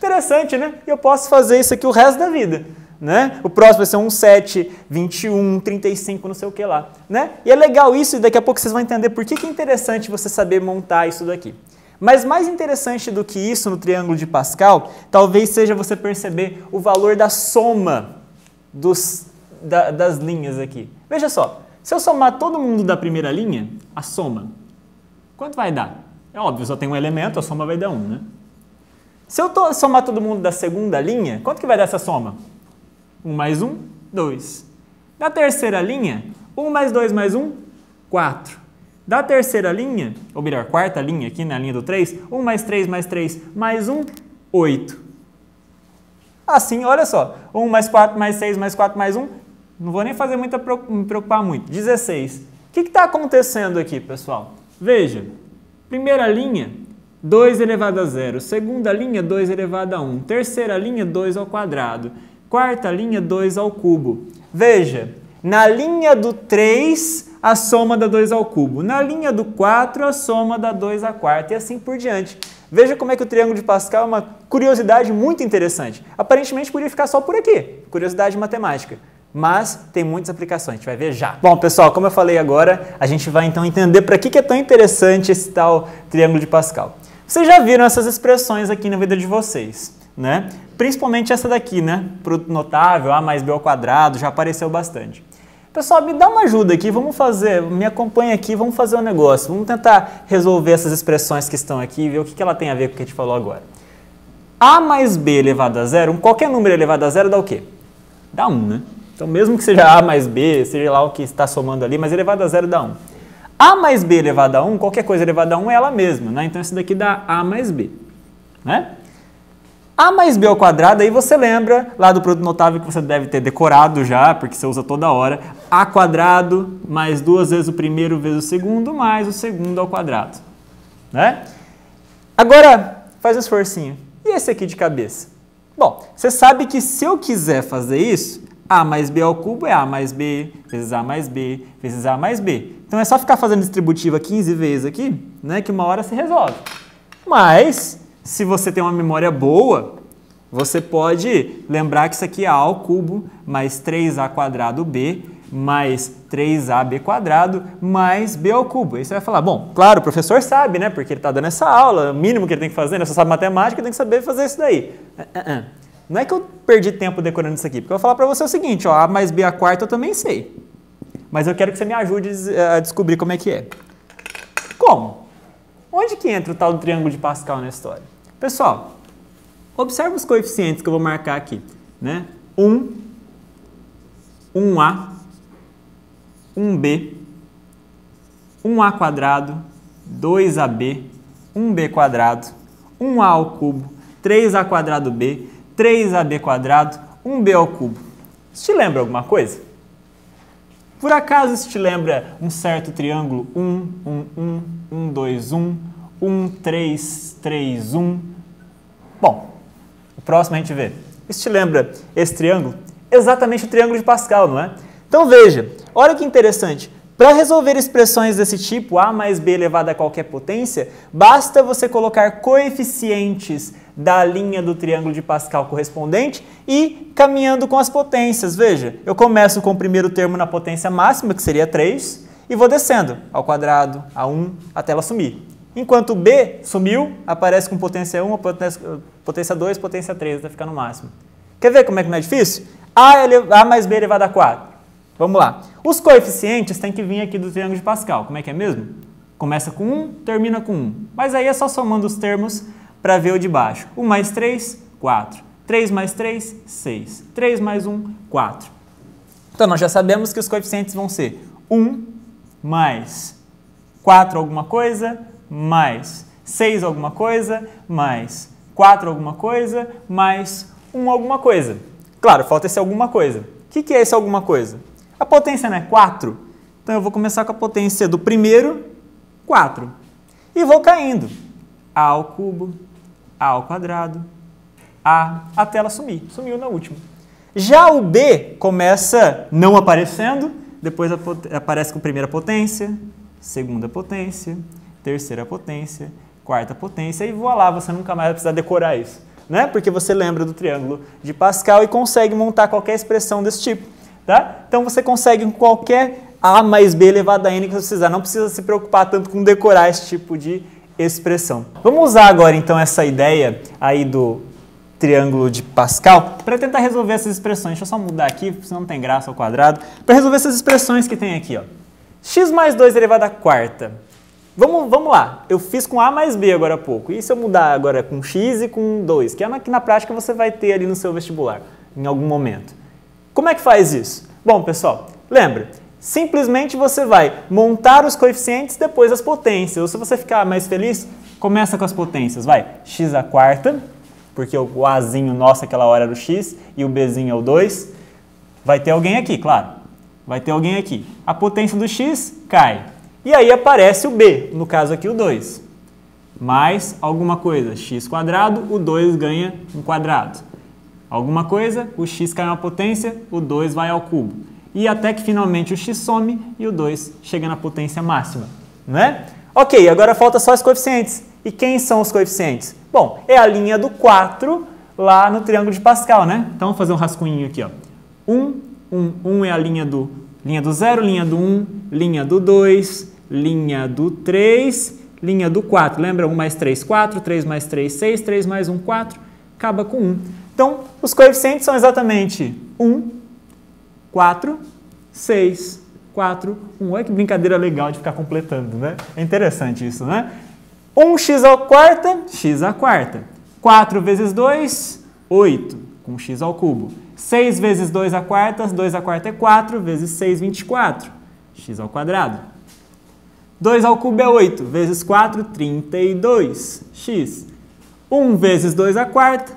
Interessante, né? E eu posso fazer isso aqui o resto da vida, né? O próximo vai ser um 7, 21, 35, não sei o que lá, né? E é legal isso, e daqui a pouco vocês vão entender por que é interessante você saber montar isso daqui. Mas mais interessante do que isso no triângulo de Pascal, talvez seja você perceber o valor da soma das linhas aqui. Veja só, se eu somar todo mundo da primeira linha, a soma, quanto vai dar? É óbvio, só tem um elemento, a soma vai dar 1, né? Se eu somar todo mundo da segunda linha, quanto que vai dar essa soma? 1 mais 1, 2. Da terceira linha, 1 mais 2 mais 1, 4. Da terceira linha, ou melhor, quarta linha aqui na linha do 3, 1 mais 3 mais 3 mais 1, 8. Assim, olha só, 1 mais 4 mais 6 mais 4 mais 1, não vou nem fazer me preocupar muito, 16. O que está acontecendo aqui, pessoal? Veja, primeira linha, 2 elevado a 0. Segunda linha, 2 elevado a 1. Terceira linha, 2 ao quadrado. Quarta linha, 2 ao cubo. Veja, na linha do 3, a soma dá 2 ao cubo. Na linha do 4, a soma dá 2 à quarta e assim por diante. Veja como é que o triângulo de Pascal é uma curiosidade muito interessante. Aparentemente poderia ficar só por aqui, curiosidade matemática. Mas tem muitas aplicações, a gente vai ver já. Bom, pessoal, como eu falei agora, a gente vai então entender para que é tão interessante esse tal triângulo de Pascal. Vocês já viram essas expressões aqui na vida de vocês, né? Principalmente essa daqui, né? Produto notável, a mais b ao quadrado, já apareceu bastante. Pessoal, me dá uma ajuda aqui, vamos fazer, me acompanha aqui, vamos fazer um negócio. Vamos tentar resolver essas expressões que estão aqui e ver o que ela tem a ver com o que a gente falou agora. A mais b elevado a 0, qualquer número elevado a 0 dá o quê? Dá 1, né? Então, mesmo que seja a mais b, seja lá o que está somando ali, mas elevado a 0 dá 1. A mais b elevado a 1, qualquer coisa elevada a 1 é ela mesma, né? Então, isso daqui dá a mais b, né? A mais b ao quadrado, aí você lembra lá do produto notável que você deve ter decorado já, porque você usa toda hora. A quadrado mais 2 vezes o primeiro vezes o segundo, mais o segundo ao quadrado, né? Agora, faz um esforcinho. E esse aqui de cabeça? Bom, você sabe que se eu quiser fazer isso, a mais b ao cubo é a mais b vezes a mais b vezes a mais b. Então é só ficar fazendo distributiva 15 vezes aqui, né, que uma hora se resolve. Mas, se você tem uma memória boa, você pode lembrar que isso aqui é a ao cubo mais 3a quadrado b mais 3ab quadrado mais b ao cubo. Aí você vai falar, bom, claro, o professor sabe, né, porque ele está dando essa aula, o mínimo que ele tem que fazer, né, se você sabe matemática, tem que saber fazer isso daí. Não é que eu perdi tempo decorando isso aqui, porque eu vou falar para você o seguinte, ó, a mais b à quarta eu também sei. Mas eu quero que você me ajude a descobrir como é que é. Como? Onde que entra o tal do triângulo de Pascal na história? Pessoal, observe os coeficientes que eu vou marcar aqui, né? 1, 1a, 1b, 1a quadrado, 2ab, 1b quadrado, 1a ao cubo, 3a quadrado b, 3ab quadrado, 1b ao cubo. Isso te lembra alguma coisa? Por acaso isso te lembra um certo triângulo 1, 1, 1, 1, 2, 1, 1, 3, 3, 1? Bom, o próximo a gente vê. Isso te lembra esse triângulo? Exatamente o triângulo de Pascal, não é? Então veja, olha que interessante. Para resolver expressões desse tipo, a mais b elevado a qualquer potência, basta você colocar coeficientes da linha do triângulo de Pascal correspondente e caminhando com as potências. Veja, eu começo com o primeiro termo na potência máxima, que seria 3, e vou descendo ao quadrado, a 1, até ela sumir. Enquanto b sumiu, aparece com potência 1, potência 2, potência 3, até ficar no máximo. Quer ver como é que não é difícil? A mais b elevado a 4. Vamos lá. Os coeficientes têm que vir aqui do triângulo de Pascal. Como é que é mesmo? Começa com 1, termina com 1. Mas aí é só somando os termos para ver o de baixo. 1 mais 3, 4. 3 mais 3, 6. 3 mais 1, 4. Então, nós já sabemos que os coeficientes vão ser 1 mais 4 alguma coisa, mais 6 alguma coisa, mais 4 alguma coisa, mais 1 alguma coisa. Claro, falta esse alguma coisa. O que é esse alguma coisa? A potência não é 4? Então, eu vou começar com a potência do primeiro, 4. E vou caindo. A ao cubo, a ao quadrado, a, até ela sumir. Sumiu na última. Já o b começa não aparecendo, depois aparece com primeira potência, segunda potência, terceira potência, quarta potência, e voa lá, você nunca mais vai precisar decorar isso. né? Porque você lembra do triângulo de Pascal e consegue montar qualquer expressão desse tipo, tá? Então você consegue com qualquer a mais b elevado a n que você precisar, não precisa se preocupar tanto com decorar esse tipo de expressão. Vamos usar agora então essa ideia aí do triângulo de Pascal para tentar resolver essas expressões. Deixa eu só mudar aqui, senão não tem graça ao quadrado. Para resolver essas expressões que tem aqui, ó. X mais 2 elevado à quarta. Vamos lá, eu fiz com a mais b agora há pouco. E se eu mudar agora com x e com 2, que é que na prática você vai ter ali no seu vestibular, em algum momento. Como é que faz isso? Bom, pessoal, lembra, simplesmente você vai montar os coeficientes depois as potências. Ou se você ficar mais feliz, começa com as potências. Vai, x à quarta, porque o azinho nosso aquela hora era o x e o bzinho é o 2. Vai ter alguém aqui, claro. Vai ter alguém aqui. A potência do x cai. E aí aparece o b, no caso aqui o 2. Mais alguma coisa, x quadrado, o 2 ganha um quadrado. Alguma coisa, o x cai uma potência, o 2 vai ao cubo. E até que finalmente o x some e o 2 chega na potência máxima, não é? Ok, agora falta só os coeficientes. E quem são os coeficientes? Bom, é a linha do 4 lá no triângulo de Pascal, né? Então vamos fazer um rascunhinho aqui, ó. 1 é a linha do 0, linha do 1, linha do 2, linha do 3, linha do 4. Lembra? 1 mais 3, 4, 3 mais 3, 6, 3 mais 1, 4, acaba com 1. Então, os coeficientes são exatamente 1, 4, 6, 4, 1. Olha que brincadeira legal de ficar completando, né? É interessante isso, né? 1x à quarta, x à quarta. 4 vezes 2, 8, com x ao cubo. 6 vezes 2 à quarta, 2 à quarta é 4, vezes 6, 24, x ao quadrado. 2 ao cubo é 8, vezes 4, 32, x. 1 vezes 2 à quarta,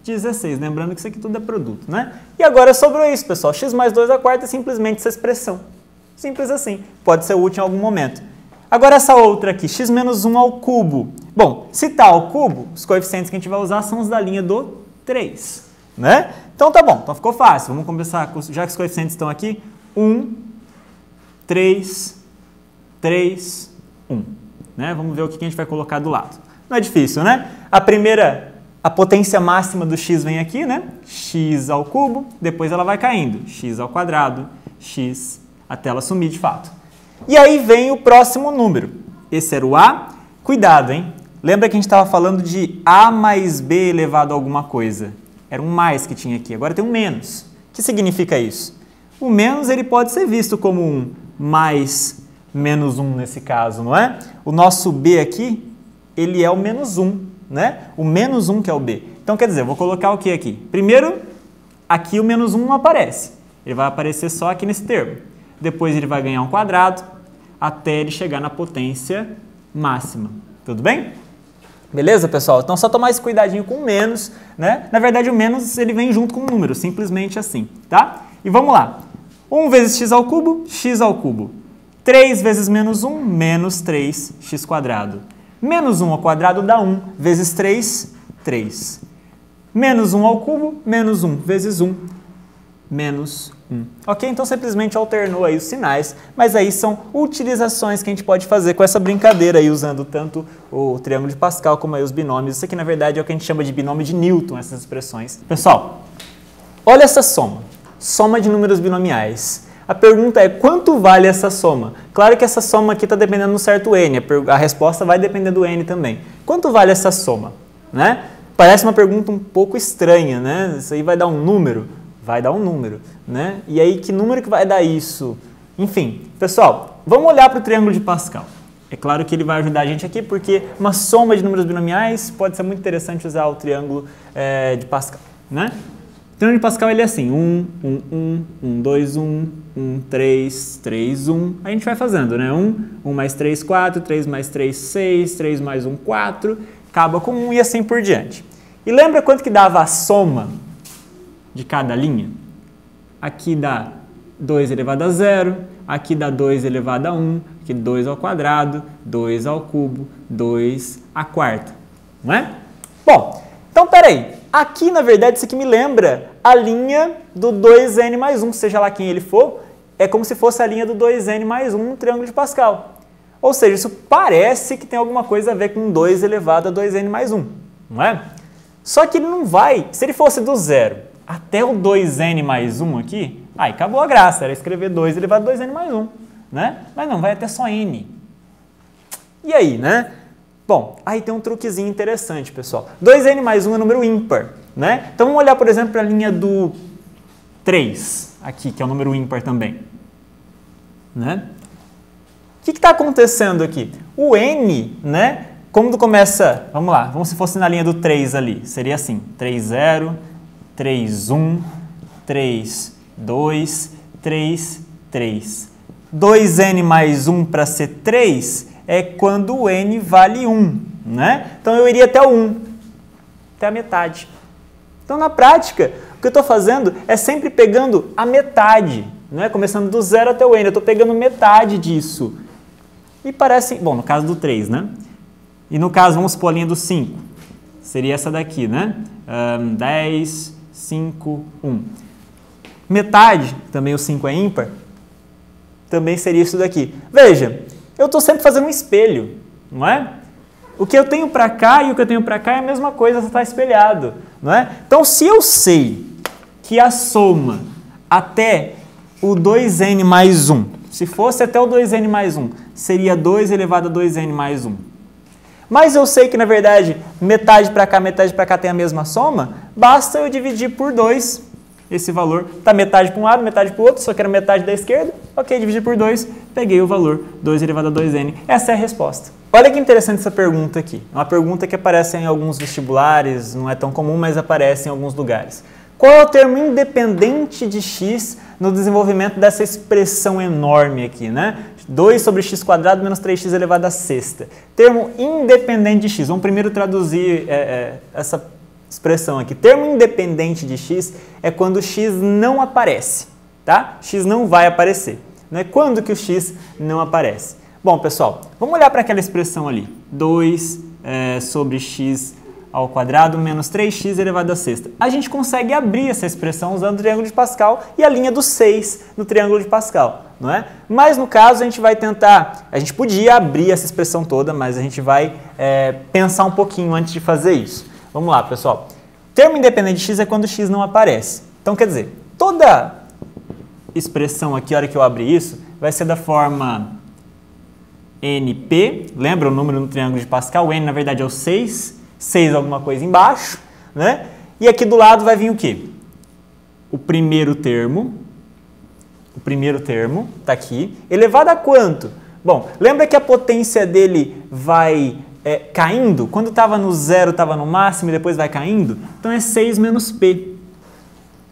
16. Lembrando que isso aqui tudo é produto, né? E agora sobrou isso, pessoal. X mais 2 à quarta é simplesmente essa expressão. Simples assim. Pode ser útil em algum momento. Agora essa outra aqui, x menos 1 ao cubo. Bom, se está ao cubo, os coeficientes que a gente vai usar são os da linha do 3, né? Então tá bom, então ficou fácil. Vamos começar, já que os coeficientes estão aqui, 1, 3, 3, 1. Né? Vamos ver o que a gente vai colocar do lado. Não é difícil, né? A primeira, a potência máxima do x vem aqui, né? X ao cubo, depois ela vai caindo. X ao quadrado, x, até ela sumir de fato. E aí vem o próximo número. Esse era o a. Cuidado, hein? Lembra que a gente estava falando de a mais b elevado a alguma coisa. Era um mais que tinha aqui, agora tem um menos. O que significa isso? O menos ele pode ser visto como um mais menos 1 nesse caso, não é? O nosso b aqui, ele é o menos 1, né? O menos 1 que é o b. Então, quer dizer, eu vou colocar o que aqui? Primeiro, aqui o menos 1 não aparece. Ele vai aparecer só aqui nesse termo. Depois ele vai ganhar um quadrado até ele chegar na potência máxima. Tudo bem? Beleza, pessoal? Então, só tomar esse cuidadinho com o menos, né? Na verdade, o menos ele vem junto com o número, simplesmente assim, tá? E vamos lá. 1 vezes x ao cubo, x ao cubo. 3 vezes menos 1, menos 3x quadrado. Menos 1 ao quadrado dá 1, vezes 3, 3. Menos 1 ao cubo, menos 1 vezes 1, menos 1. Ok? Então, simplesmente alternou aí os sinais, mas aí são utilizações que a gente pode fazer com essa brincadeira aí, usando tanto o triângulo de Pascal como aí os binômios. Isso aqui, na verdade, é o que a gente chama de binômio de Newton, essas expressões. Pessoal, olha essa soma. Soma de números binomiais. A pergunta é, quanto vale essa soma? Claro que essa soma aqui está dependendo de um certo n, a resposta vai depender do n também. Quanto vale essa soma? Né? Parece uma pergunta um pouco estranha, né? Isso aí vai dar um número? Vai dar um número, né? E aí, que número que vai dar isso? Enfim, pessoal, vamos olhar para o triângulo de Pascal. É claro que ele vai ajudar a gente aqui, porque uma soma de números binomiais pode ser muito interessante usar o triângulo de Pascal, né? O triângulo de Pascal ele é assim, 1, 1, 1, 1, 2, 1, 1, 3, 3, 1. A gente vai fazendo, né? 1 mais 3, 4, 3 mais 3, 6, 3 mais 1, 4, acaba com 1 e assim por diante. E lembra quanto que dava a soma de cada linha? Aqui dá 2 elevado a 0, aqui dá 2 elevado a 1, aqui 2 ao quadrado, 2 ao cubo, 2 à quarta, não é? Bom, então peraí. Aqui, na verdade, isso aqui me lembra a linha do 2n mais 1, seja lá quem ele for, é como se fosse a linha do 2n mais 1 no triângulo de Pascal. Ou seja, isso parece que tem alguma coisa a ver com 2 elevado a 2n mais 1, não é? Só que ele não vai, se ele fosse do 0 até o 2n mais 1 aqui, aí acabou a graça, era escrever 2 elevado a 2n mais 1, né? Mas não, vai até só n. E aí, né? Bom, aí tem um truquezinho interessante, pessoal. 2n mais 1 é número ímpar, né? Então vamos olhar, por exemplo, para a linha do 3, aqui, que é um número ímpar também, né? O que está acontecendo aqui? O n, né? Como começa, vamos lá, vamos se fosse na linha do 3 ali, seria assim, 3, 0, 3, 1, 3, 2, 3, 3. 2n mais 1 para ser 3 é quando o n vale 1, né? Então eu iria até o 1, até a metade. Então na prática, o que eu estou fazendo é sempre pegando a metade, não é? Começando do 0 até o n, eu estou pegando metade disso. E parece, bom, no caso do 3, né? E no caso, vamos supor a linha do 5, seria essa daqui, né? 10, 5, 1. Metade, também o 5 é ímpar, também seria isso daqui. Veja, eu estou sempre fazendo um espelho, não é? O que eu tenho para cá e o que eu tenho para cá é a mesma coisa, está espelhado, não é? Então, se eu sei que a soma até o 2n mais 1, se fosse até o 2n mais 1, seria 2 elevado a 2n mais 1. Mas eu sei que, na verdade, metade para cá tem a mesma soma, basta eu dividir por 2 esse valor. Está metade para um lado, metade para o outro, só quero metade da esquerda. Ok, dividir por 2, peguei o valor, 2 elevado a 2n. Essa é a resposta. Olha que interessante essa pergunta aqui. É uma pergunta que aparece em alguns vestibulares, não é tão comum, mas aparece em alguns lugares. Qual é o termo independente de x no desenvolvimento dessa expressão enorme aqui, né? 2 sobre x² menos 3x elevado à sexta. Termo independente de x. Vamos primeiro traduzir essa expressão aqui. Termo independente de x é quando x não aparece, tá? X não vai aparecer. Não é quando que o x não aparece. Bom, pessoal, vamos olhar para aquela expressão ali. 2 sobre x ao quadrado menos 3x elevado à sexta. A gente consegue abrir essa expressão usando o triângulo de Pascal e a linha do 6 no triângulo de Pascal, não é? Mas no caso a gente vai tentar, a gente podia abrir essa expressão toda, mas a gente vai pensar um pouquinho antes de fazer isso. Vamos lá, pessoal. Termo independente de x é quando x não aparece. Então, quer dizer, toda expressão aqui, a hora que eu abrir isso, vai ser da forma np, lembra o número no triângulo de Pascal? O n, na verdade, é o 6 alguma coisa embaixo, né? E aqui do lado vai vir o quê? O primeiro termo está aqui, elevado a quanto? Bom, lembra que a potência dele vai caindo? Quando estava no 0, estava no máximo e depois vai caindo? Então é 6 menos p.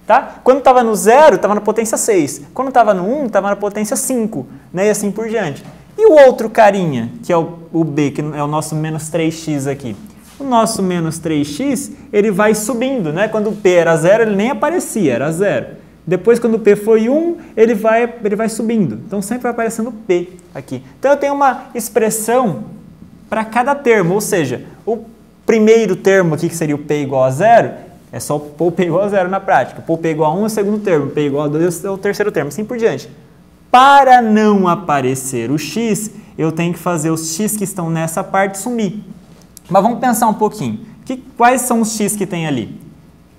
Tá? Quando estava no 0, estava na potência 6. Quando estava no 1, estava na potência 5, né? E assim por diante. E o outro carinha, que é o b, que é o nosso menos 3x aqui? O nosso menos 3x, ele vai subindo, né? Quando o p era 0, ele nem aparecia, era 0. Depois, quando o p foi 1, ele vai subindo. Então, sempre vai aparecendo p aqui. Então, eu tenho uma expressão para cada termo, ou seja, o primeiro termo aqui, que seria o p igual a 0, é só pôr o p igual a 0 na prática. Pôr o p igual a 1 é o segundo termo, p igual a 2 é o terceiro termo, assim por diante. Para não aparecer o x, eu tenho que fazer os x que estão nessa parte sumir. Mas vamos pensar um pouquinho. Quais são os x que tem ali?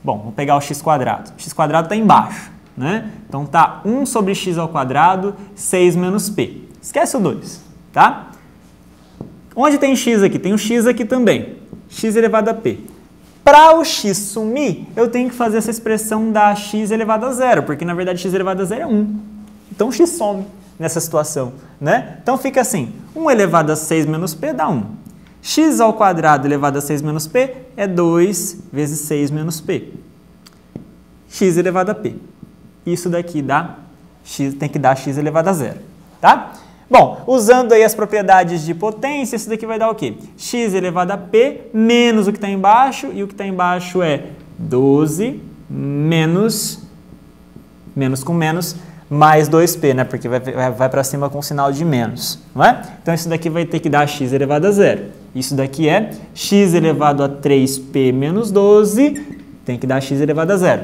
Bom, vou pegar o x². O x² está embaixo, né? Então tá 1 sobre x ao quadrado, 6 menos p. Esquece o 2, tá? Onde tem x aqui? Tem o x aqui também. X elevado a p. Para o x sumir, eu tenho que fazer essa expressão da x elevado a 0, porque na verdade x elevado a 0 é 1. Então o x some nessa situação, né? Então fica assim, 1 elevado a 6 menos p dá 1. X ao quadrado elevado a 6 menos p é 2 vezes 6 menos p. X elevado a p. Isso daqui dá x, tem que dar x elevado a 0, tá? Bom, usando aí as propriedades de potência, isso daqui vai dar o quê? X elevado a p menos o que está embaixo, e o que está embaixo é 12 menos com menos, mais 2p, né? Porque vai para cima com sinal de menos, não é? Então, isso daqui vai ter que dar x elevado a 0. Isso daqui é x elevado a 3p menos 12, tem que dar x elevado a 0.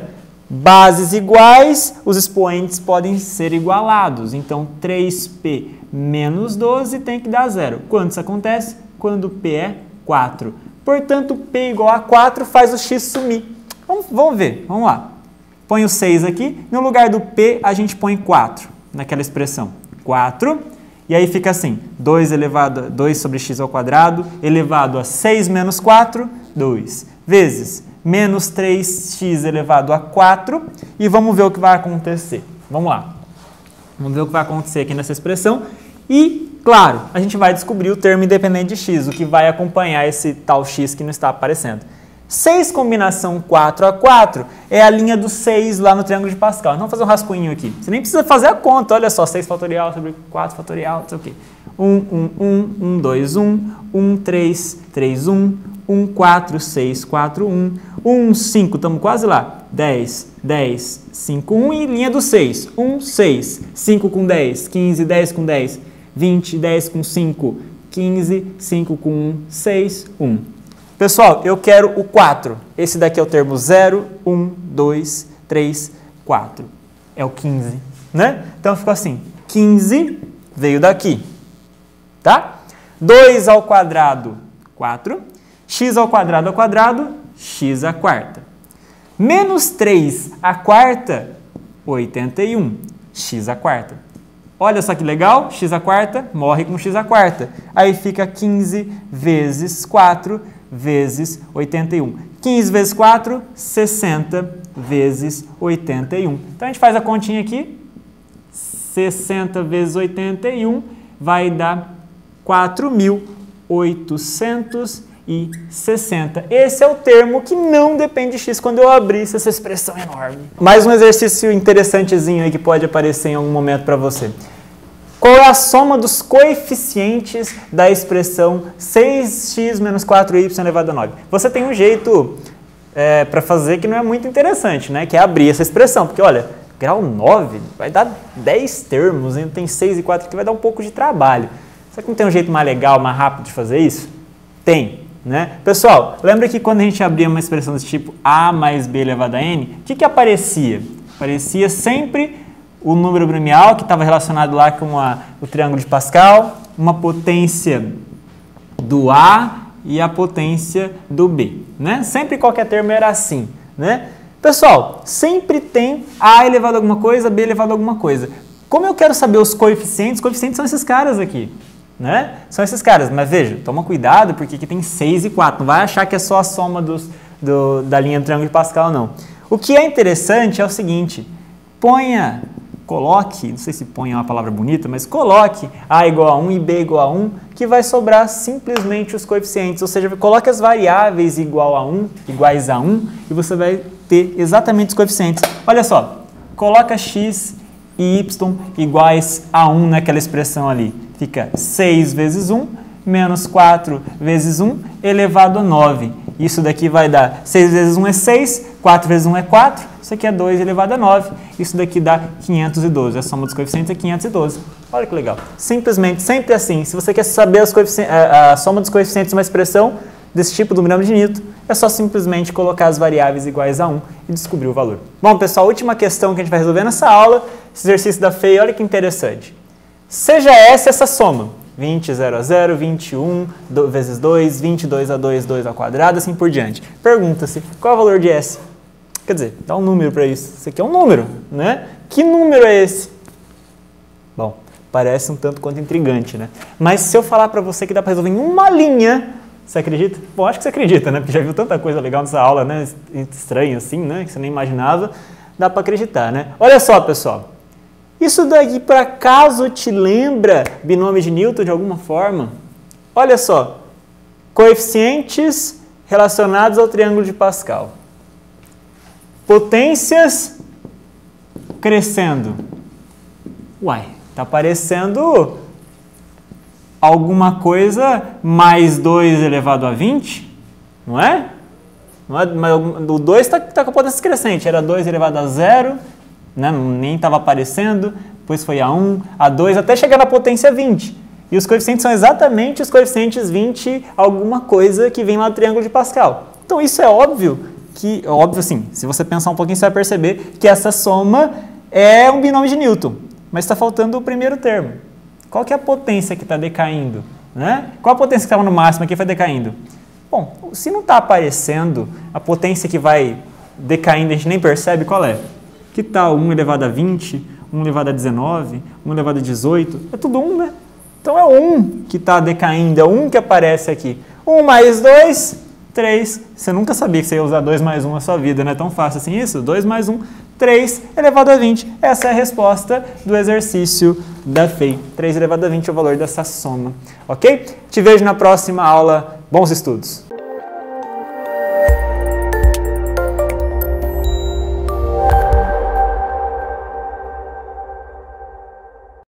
Bases iguais, os expoentes podem ser igualados. Então, 3p menos 12 tem que dar 0. Quando isso acontece? Quando p é 4. Portanto, P igual a 4 faz o x sumir. Vamos ver, vamos lá. Põe o 6 aqui, no lugar do P a gente põe 4 naquela expressão. 4, e aí fica assim, 2 sobre x ao quadrado elevado a 6 menos 4, 2, vezes menos 3x elevado a 4, e vamos ver o que vai acontecer. Vamos lá. Vamos ver o que vai acontecer aqui nessa expressão. E, claro, a gente vai descobrir o termo independente de x, o que vai acompanhar esse tal x que não está aparecendo. 6 combinação 4 a 4 é a linha do 6 lá no triângulo de Pascal. Então, vamos fazer um rascunho aqui. Você nem precisa fazer a conta, olha só, 6 fatorial sobre 4 fatorial, não sei o quê. 1, 2, 1, 3, 3, 1, 4, 6, 4, 1, 5, estamos quase lá. 10, 10, 5, 1 e linha do 6. 1, 6, 5 com 10, 15, 10 com 10, 20, 10 com 5, 15, 5 com 1, 6, 1. Pessoal, eu quero o 4. Esse daqui é o termo 0, 1, 2, 3, 4. É o 15, né? Então ficou assim, 15 veio daqui, tá? 2 ao quadrado, 4. X ao quadrado, x à quarta. Menos 3 à quarta, 81, x à quarta. Olha só que legal, x à quarta morre com x à quarta. Aí fica 15 vezes 4 vezes 81. 15 vezes 4, 60 vezes 81. Então a gente faz a continha aqui. 60 vezes 81 vai dar 4.860. Esse é o termo que não depende de x quando eu abrir essa expressão enorme. Mais um exercício interessantezinho aí que pode aparecer em algum momento para você. Qual é a soma dos coeficientes da expressão 6x menos 4y elevado a 9? Você tem um jeito para fazer que não é muito interessante, né? Que é abrir essa expressão, porque olha, grau 9 vai dar 10 termos, ainda tem 6 e 4 que vai dar um pouco de trabalho. Será que não tem um jeito mais legal, mais rápido de fazer isso? Tem, né? Pessoal, lembra que quando a gente abria uma expressão desse tipo a mais b elevado a n, o que aparecia? Aparecia sempre o número binomial, que estava relacionado lá com o triângulo de Pascal, uma potência do A e a potência do B, né? Sempre qualquer termo era assim, né? Pessoal, sempre tem A elevado a alguma coisa, B elevado a alguma coisa. Como eu quero saber os coeficientes são esses caras aqui, né? São esses caras, mas veja, toma cuidado porque aqui tem 6 e 4, não vai achar que é só a soma da linha do triângulo de Pascal, não. O que é interessante é o seguinte, coloque, não sei se põe é uma palavra bonita, mas coloque A igual a 1 e B igual a 1, que vai sobrar simplesmente os coeficientes, ou seja, coloque as variáveis iguais a 1, e você vai ter exatamente os coeficientes. Olha só, coloca x e y iguais a 1 naquela expressão ali. Fica 6 vezes 1 menos 4 vezes 1 elevado a 9. Isso daqui vai dar 6 vezes 1 é 6, 4 vezes 1 é 4, isso aqui é 2 elevado a 9. Isso daqui dá 512, a soma dos coeficientes é 512. Olha que legal. Simplesmente, sempre assim, se você quer saber a soma dos coeficientes de uma expressão desse tipo do binômio de Newton, é só simplesmente colocar as variáveis iguais a 1 e descobrir o valor. Bom, pessoal, a última questão que a gente vai resolver nessa aula, esse exercício da FEI, olha que interessante. Seja essa soma, 20, 0 a 0, 21 vezes 2, 22 a 2, 2 ao quadrado, assim por diante. Pergunta-se, qual é o valor de S? Quer dizer, dá um número para isso. Isso aqui é um número, né? Que número é esse? Bom, parece um tanto quanto intrigante, né? Mas se eu falar para você que dá para resolver em uma linha, você acredita? Bom, acho que você acredita, né? Porque já viu tanta coisa legal nessa aula, né? Estranha assim, né? Que você nem imaginava. Dá para acreditar, né? Olha só, pessoal. Isso daqui, por acaso, te lembra binômio de Newton de alguma forma? Olha só. Coeficientes relacionados ao triângulo de Pascal. Potências crescendo. Uai, tá parecendo alguma coisa mais 2 elevado a 20, não é? Não é, mas o 2 está com a potência crescente, era 2 elevado a 0, né? Nem estava aparecendo, depois foi a 1, a 2, até chegar na potência 20. E os coeficientes são exatamente os coeficientes 20 alguma coisa que vem lá do triângulo de Pascal. Então isso é óbvio assim, se você pensar um pouquinho você vai perceber que essa soma é um binômio de Newton, mas está faltando o primeiro termo. Qual que é a potência que está decaindo? Né? Qual a potência que estava no máximo aqui e foi decaindo? Bom, se não está aparecendo a potência que vai decaindo, a gente nem percebe qual é. Que tal 1 elevado a 20, 1 elevado a 19, 1 elevado a 18? É tudo 1, né? Então é 1 que está decaindo, é 1 que aparece aqui. 1 mais 2, 3. Você nunca sabia que você ia usar 2 mais 1 na sua vida, não é tão fácil assim isso? 2 mais 1, 3 elevado a 20. Essa é a resposta do exercício da FEI. 3 elevado a 20 é o valor dessa soma, ok? Te vejo na próxima aula. Bons estudos!